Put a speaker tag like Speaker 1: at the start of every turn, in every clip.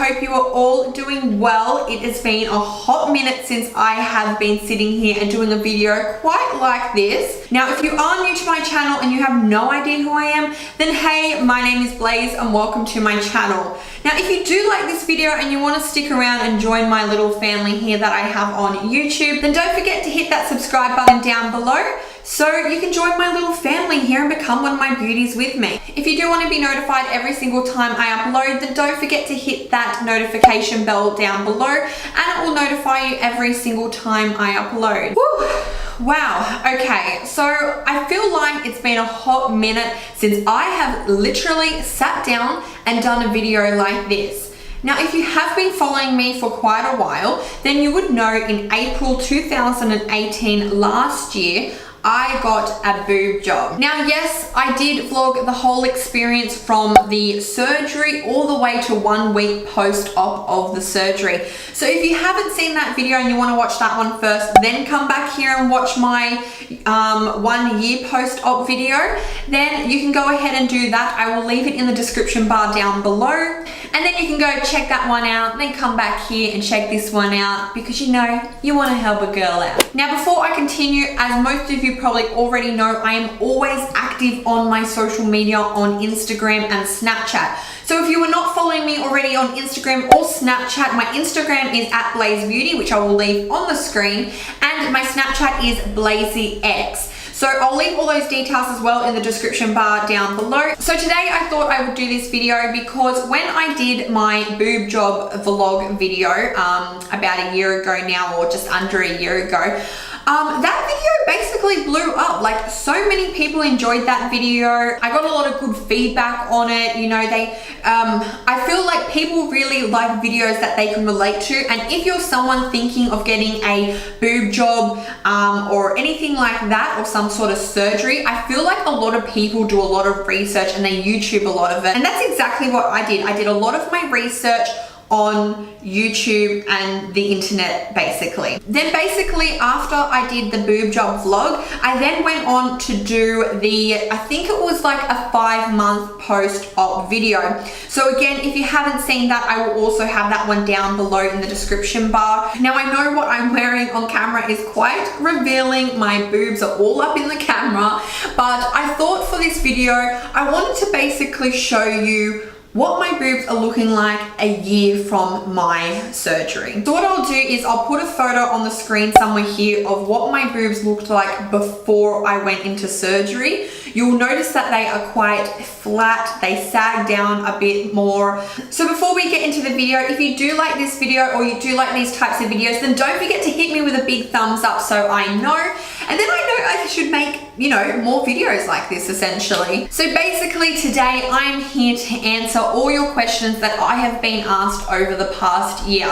Speaker 1: hope you are all doing well. It has been a hot minute since I have been sitting here and doing a video quite like this. Now, if you are new to my channel and you have no idea who I am, then hey, my name is Blaze and welcome to my channel. Now, if you do like this video and you want to stick around and join my little family here that I have on YouTube, then don't forget to hit that subscribe button down below so you can join my little family here and become one of my beauties with me. If you do want to be notified every single time I upload, then don't forget to hit that notification bell down below and it will notify you every single time I upload. Woo. Wow, okay, so I feel like it's been a hot minute since I have literally sat down and done a video like this. Now, if you have been following me for quite a while, then you would know in April 2018 last year, I got a boob job. Now, yes, I did vlog the whole experience from the surgery all the way to 1 week post-op of the surgery. So if you haven't seen that video and you want to watch that one first, then come back here and watch my 1 year post-op video, then you can go ahead and do that. I will leave it in the description bar down below. And then you can go check that one out, then come back here and check this one out because you know, you want to help a girl out. Now, before I continue, as most of you probably already know, I am always active on my social media on Instagram and Snapchat. So if you are not following me already on Instagram or Snapchat, my Instagram is @BlazeBeauty, which I will leave on the screen, and my Snapchat is BlazyX. So I'll leave all those details as well in the description bar down below. So today I thought I would do this video because when I did my boob job vlog video about a year ago now, or just under a year ago, that video basically blew up. Like, so many people enjoyed that video. I got a lot of good feedback on it. You know, I feel like people really like videos that they can relate to. And if you're someone thinking of getting a boob job or anything like that, or some sort of surgery, I feel like a lot of people do a lot of research and they YouTube a lot of it. And that's exactly what I did. I did a lot of my research on YouTube and the internet, basically. Then basically after I did the boob job vlog, I then went on to do I think it was like a 5-month post-op video. So again, if you haven't seen that, I will also have that one down below in the description bar. Now, I know what I'm wearing on camera is quite revealing. My boobs are all up in the camera, but I thought for this video, I wanted to basically show you what my boobs are looking like a year from my surgery. So what I'll do is I'll put a photo on the screen somewhere here of what my boobs looked like before I went into surgery. You'll notice that they are quite flat, they sag down a bit more. So before we get into the video, if you do like this video or you do like these types of videos, then don't forget to hit me with a big thumbs up so I know. And then I know I should make, you know, more videos like this essentially. So basically today I am here to answer all your questions that I have been asked over the past year.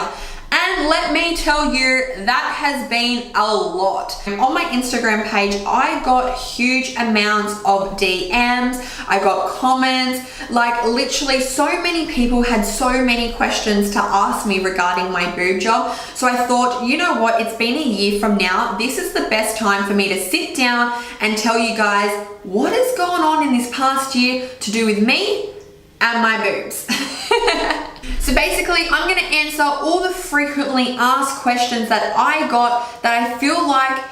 Speaker 1: And let me tell you, that has been a lot. On my Instagram page, I got huge amounts of DMs, I got comments, like literally so many people had so many questions to ask me regarding my boob job. So I thought, you know what, it's been a year from now, this is the best time for me to sit down and tell you guys what has gone on in this past year to do with me and my boobs. So basically, I'm going to answer all the frequently asked questions that I got that I feel like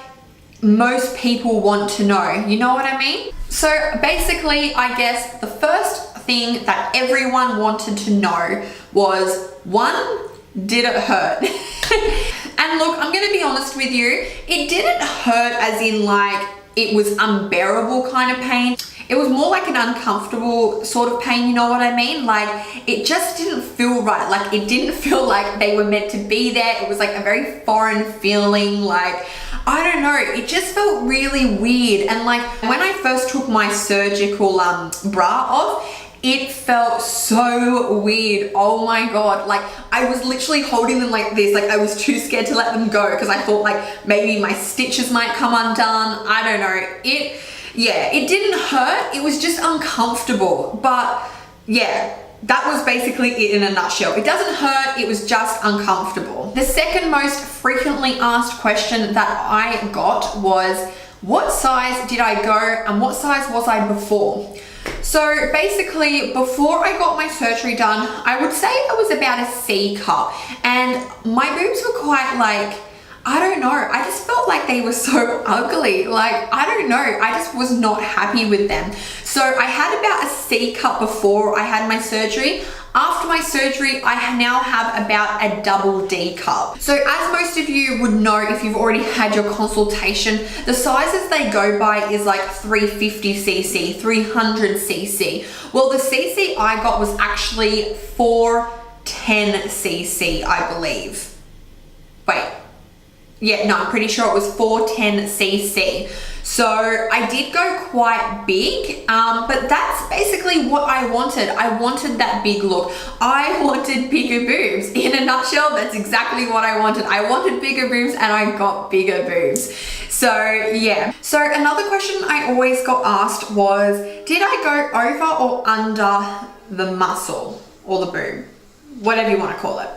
Speaker 1: most people want to know. You know what I mean? So basically, I guess the first thing that everyone wanted to know was, one, did it hurt? And look, I'm going to be honest with you, it didn't hurt as in like it was unbearable kind of pain. It was more like an uncomfortable sort of pain, you know what I mean? Like, it just didn't feel right. Like, it didn't feel like they were meant to be there. It was like a very foreign feeling. Like, I don't know, it just felt really weird. And like, when I first took my surgical bra off, it felt so weird. Oh my God. Like, I was literally holding them like this. Like, I was too scared to let them go because I thought like maybe my stitches might come undone. I don't know. Yeah, it didn't hurt. It was just uncomfortable. But yeah, that was basically it in a nutshell. It doesn't hurt, it was just uncomfortable. The second most frequently asked question that I got was, what size did I go and what size was I before? So basically, before I got my surgery done, I would say I was about a C cup, and my boobs were quite like, I don't know, I just felt like they were so ugly. Like, I don't know, I just was not happy with them. So I had about a C cup before I had my surgery. After my surgery, I now have about a double D cup. So as most of you would know, if you've already had your consultation, the sizes they go by is like 350cc, 300cc. Well, the cc I got was actually 410cc, I believe. Wait. Yeah, no, I'm pretty sure it was 410cc. So I did go quite big, but that's basically what I wanted. I wanted that big look. I wanted bigger boobs. In a nutshell, that's exactly what I wanted. I wanted bigger boobs and I got bigger boobs. So yeah. So another question I always got asked was, did I go over or under the muscle or the boob? Whatever you want to call it.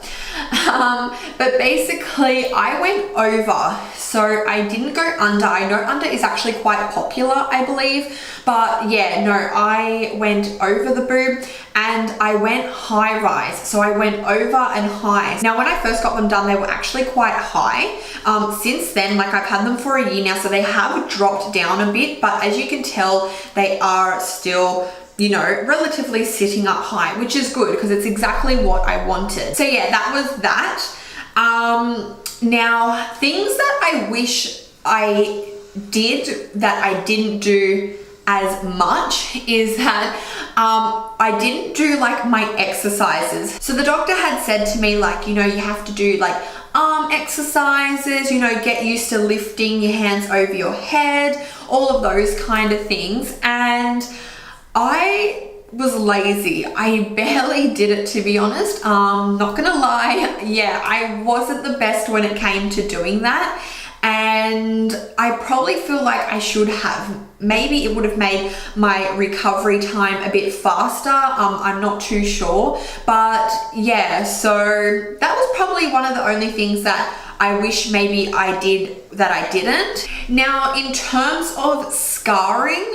Speaker 1: But basically I went over, so I didn't go under. I know under is actually quite popular, I believe, but yeah, no, I went over the boob and I went high rise. So I went over and high. Now when I first got them done, they were actually quite high. Since then, like I've had them for a year now, so they have dropped down a bit, but as you can tell, they are still, you know, relatively sitting up high, which is good because it's exactly what I wanted. So yeah, that was that. Now, things that I wish I did that I didn't do as much is that I didn't do like my exercises. So the doctor had said to me, like, you know, you have to do like arm exercises, you know, get used to lifting your hands over your head, all of those kind of things. And I was lazy. I barely did it, to be honest. Not gonna lie. Yeah, I wasn't the best when it came to doing that. And I probably feel like I should have. Maybe it would have made my recovery time a bit faster. I'm not too sure. But yeah, so that was probably one of the only things that I wish maybe I did that I didn't. Now, in terms of scarring,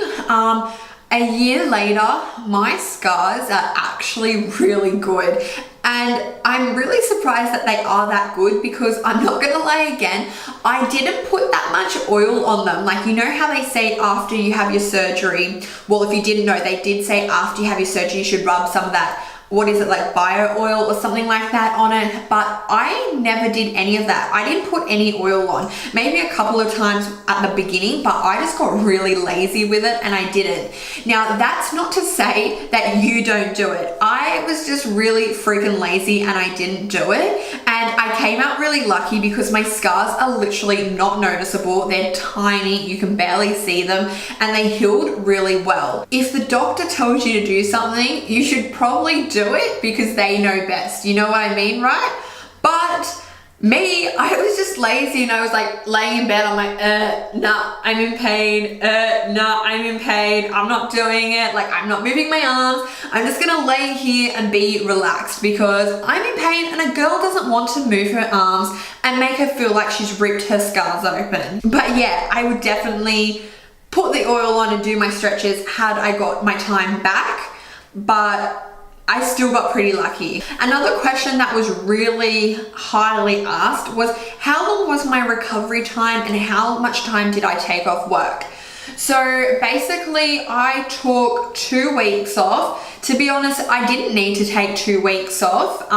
Speaker 1: a year later, my scars are actually really good. And I'm really surprised that they are that good, because I'm not gonna lie again, I didn't put that much oil on them. Like, you know how they say after you have your surgery, well, if you didn't know, they did say after you have your surgery, you should rub some of that, what is it, like bio oil or something like that on it, but I never did any of that. I didn't put any oil on, maybe a couple of times at the beginning, but I just got really lazy with it and I didn't. Now, that's not to say that you don't do it. I was just really freaking lazy and I didn't do it. And I came out really lucky because my scars are literally not noticeable. They're tiny, you can barely see them, and they healed really well. If the doctor tells you to do something, you should probably do it because they know best. You know what I mean, right? But me, I was just lazy and I was like laying in bed. I'm like, nah, I'm in pain. Nah, I'm in pain. I'm not doing it. Like, I'm not moving my arms. I'm just gonna lay here and be relaxed because I'm in pain and a girl doesn't want to move her arms and make her feel like she's ripped her scars open. But yeah, I would definitely put the oil on and do my stretches had I got my time back, but I still got pretty lucky. Another question that was really highly asked was, how long was my recovery time and how much time did I take off work? So basically I took 2 weeks off. To be honest, I didn't need to take 2 weeks off.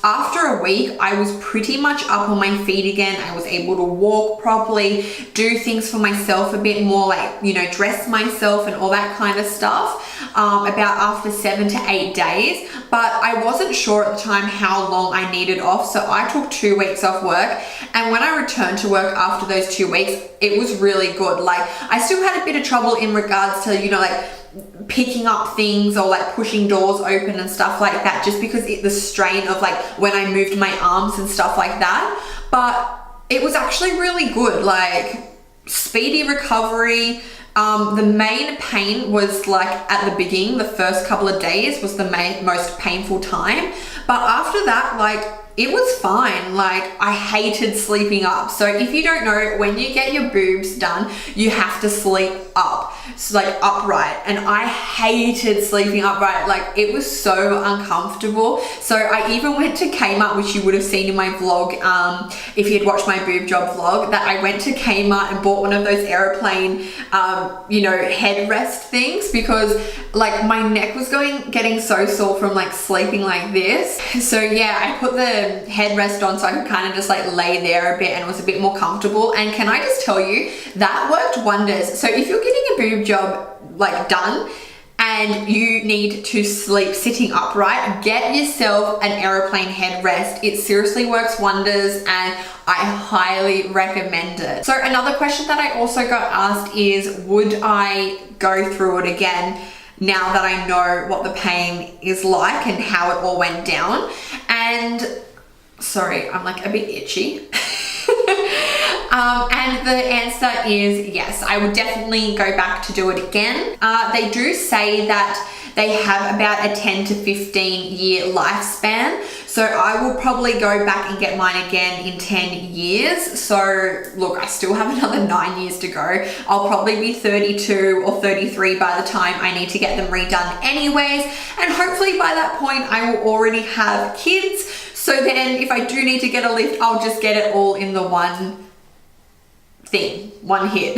Speaker 1: After a week, I was pretty much up on my feet again. I was able to walk properly, do things for myself a bit more, like, you know, dress myself and all that kind of stuff, about after 7 to 8 days. But I wasn't sure at the time how long I needed off, so I took 2 weeks off work. And when I returned to work after those 2 weeks, it was really good. Like, I still had a bit of trouble in regards to, you know, like picking up things or like pushing doors open and stuff like that, just because the strain of like when I moved my arms and stuff like that. But it was actually really good, like speedy recovery. The main pain was like at the beginning, the first couple of days was the most painful time. But after that, like, it was fine. Like, I hated sleeping up. So if you don't know, when you get your boobs done, you have to sleep up. So like upright. And I hated sleeping upright. Like, it was so uncomfortable. So I even went to Kmart, which you would have seen in my vlog, if you'd watched my boob job vlog, that I went to Kmart and bought one of those airplane, you know, headrest things, because like my neck was getting so sore from like sleeping like this. So yeah, I put the headrest on so I could kind of just like lay there a bit and it was a bit more comfortable. And can I just tell you, that worked wonders. So if you're getting a boob job like done and you need to sleep sitting upright, get yourself an airplane headrest. It seriously works wonders and I highly recommend it. So another question that I also got asked is, would I go through it again now that I know what the pain is like and how it all went down? And sorry, I'm like a bit itchy. And the answer is yes, I would definitely go back to do it again. They do say that they have about a 10 to 15 year lifespan. So I will probably go back and get mine again in 10 years. So look, I still have another 9 years to go. I'll probably be 32 or 33 by the time I need to get them redone anyways. And hopefully by that point I will already have kids. So then if I do need to get a lift, I'll just get it all in the one thing, one hit.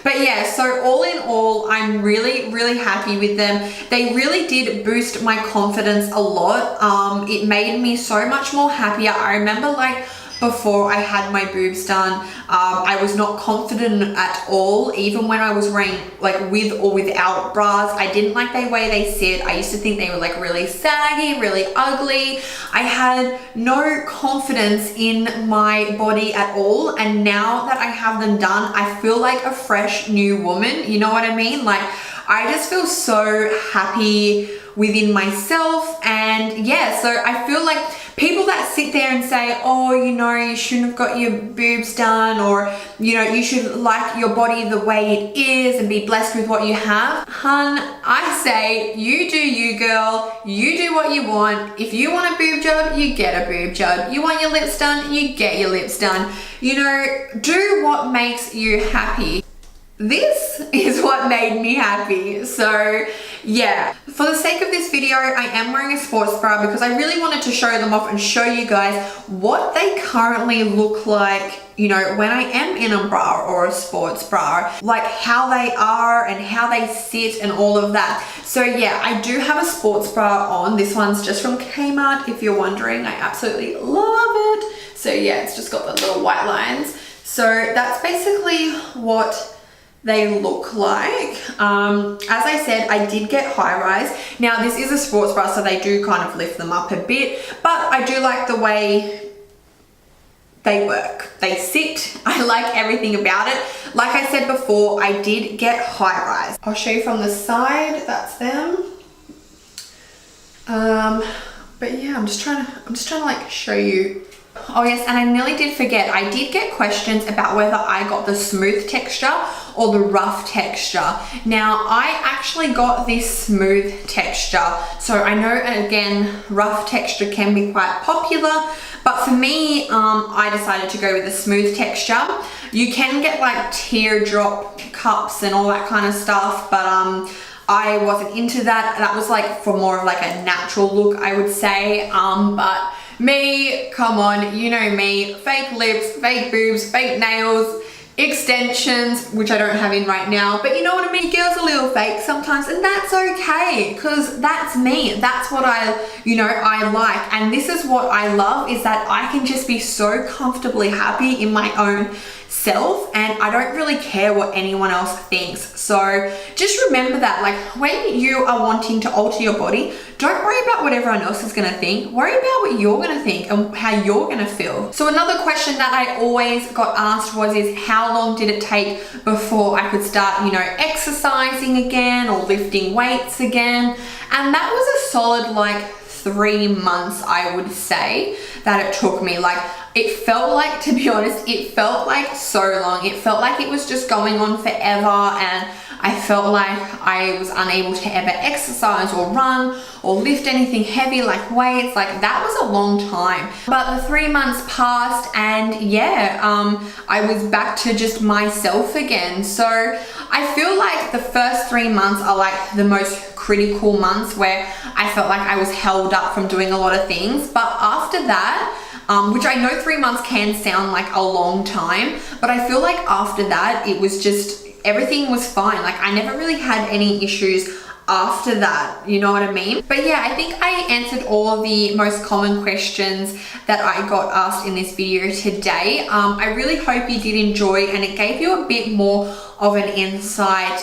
Speaker 1: But yeah, so all in all, I'm really, really happy with them. They really did boost my confidence a lot. It made me so much more happier. I remember like before I had my boobs done, I was not confident at all, even when I was wearing like with or without bras. I didn't like the way they sit. I used to think they were like really saggy, really ugly. I had no confidence in my body at all, and now that I have them done, I feel like a fresh new woman. You know what I mean? Like, I just feel so happy within myself. And yeah, so I feel like people that sit there and say, oh, you know, you shouldn't have got your boobs done, or, you know, you should like your body the way it is and be blessed with what you have. Hun, I say, you do you, girl. You do what you want. If you want a boob job, you get a boob job. You want your lips done, you get your lips done. You know, do what makes you happy. This is what made me happy. So yeah, for the sake of this video, I am wearing a sports bra because I really wanted to show them off and show you guys what they currently look like, you know, when I am in a bra or a sports bra, like how they are and how they sit and all of that. So yeah, I do have a sports bra on. This one's just from Kmart, if you're wondering. I absolutely love it. So yeah, it's just got the little white lines. So that's basically what they look like. As I said, I did get high rise. Now this is a sports bra, so they do kind of lift them up a bit, but I do like the way they work. They sit. I like everything about it. Like I said before, I did get high rise. I'll show you from the side. That's them. But yeah, I'm just trying to like show you. Oh yes, and I nearly did forget, I did get questions about whether I got the smooth texture or the rough texture. Now, I actually got this smooth texture. So I know, again, rough texture can be quite popular, but for me, I decided to go with the smooth texture. You can get like teardrop cups and all that kind of stuff, but I wasn't into that. That was like for more of like a natural look, I would say, but me, come on, you know me, fake lips, fake boobs, fake nails, extensions, which I don't have in right now, but you know what I mean, girls are a little fake sometimes, and that's okay, because that's me. That's what I like, and this is what I love, is that I can just be so comfortably happy in my own self, and I don't really care what anyone else thinks. So just remember that, like, when you are wanting to alter your body, don't worry about what everyone else is gonna think. Worry about what you're gonna think and how you're gonna feel. So another question that I always got asked is how long did it take before I could start, you know, exercising again or lifting weights again? And that was a solid like 3 months, I would say, that it took me. Like, it felt like, to be honest, it felt like so long. It felt like it was just going on forever, and I felt like I was unable to ever exercise or run or lift anything heavy like weights. Like, that was a long time. But the 3 months passed, and yeah, I was back to just myself again. So I feel like the first 3 months are like the most critical months, where I felt like I was held up from doing a lot of things. But after that, which I know 3 months can sound like a long time, but I feel like after that, it was just, everything was fine. Like, I never really had any issues after that, you know what I mean? But yeah, I think I answered all of the most common questions that I got asked in this video today. I really hope you did enjoy, and it gave you a bit more of an insight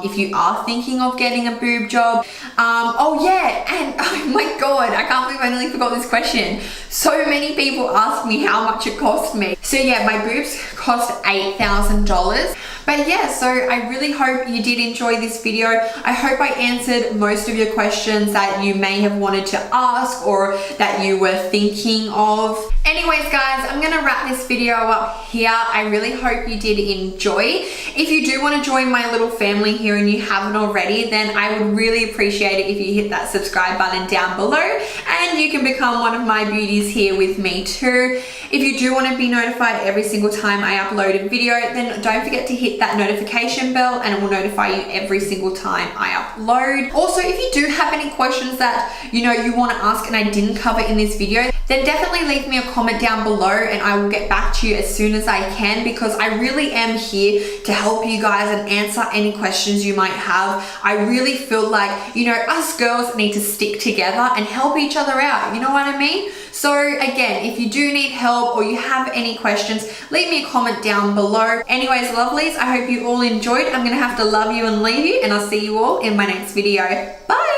Speaker 1: if you are thinking of getting a boob job. Oh yeah, and oh my god, I can't believe I nearly forgot this question. So many people ask me how much it cost me. So yeah, my boobs cost $8,000. But yeah, so I really hope you did enjoy this video. I hope I answered most of your questions that you may have wanted to ask or that you were thinking of. Anyways guys, I'm gonna wrap this video up here. I really hope you did enjoy. If you do want to join my little family here and you haven't already, then I would really appreciate it if you hit that subscribe button down below, and you can become one of my beauties here with me too. If you do want to be notified every single time I upload a video, then don't forget to hit that notification bell, and it will notify you every single time I upload. Also, if you do have any questions that you want to ask and I didn't cover in this video, then definitely leave me a comment down below and I will get back to you as soon as I can, because I really am here to help you guys and answer any questions you might have. I really feel like, us girls need to stick together and help each other out, you know what I mean? So again, if you do need help or you have any questions, leave me a comment down below. Anyways, lovelies, I hope you all enjoyed. I'm gonna have to love you and leave you, and I'll see you all in my next video. Bye!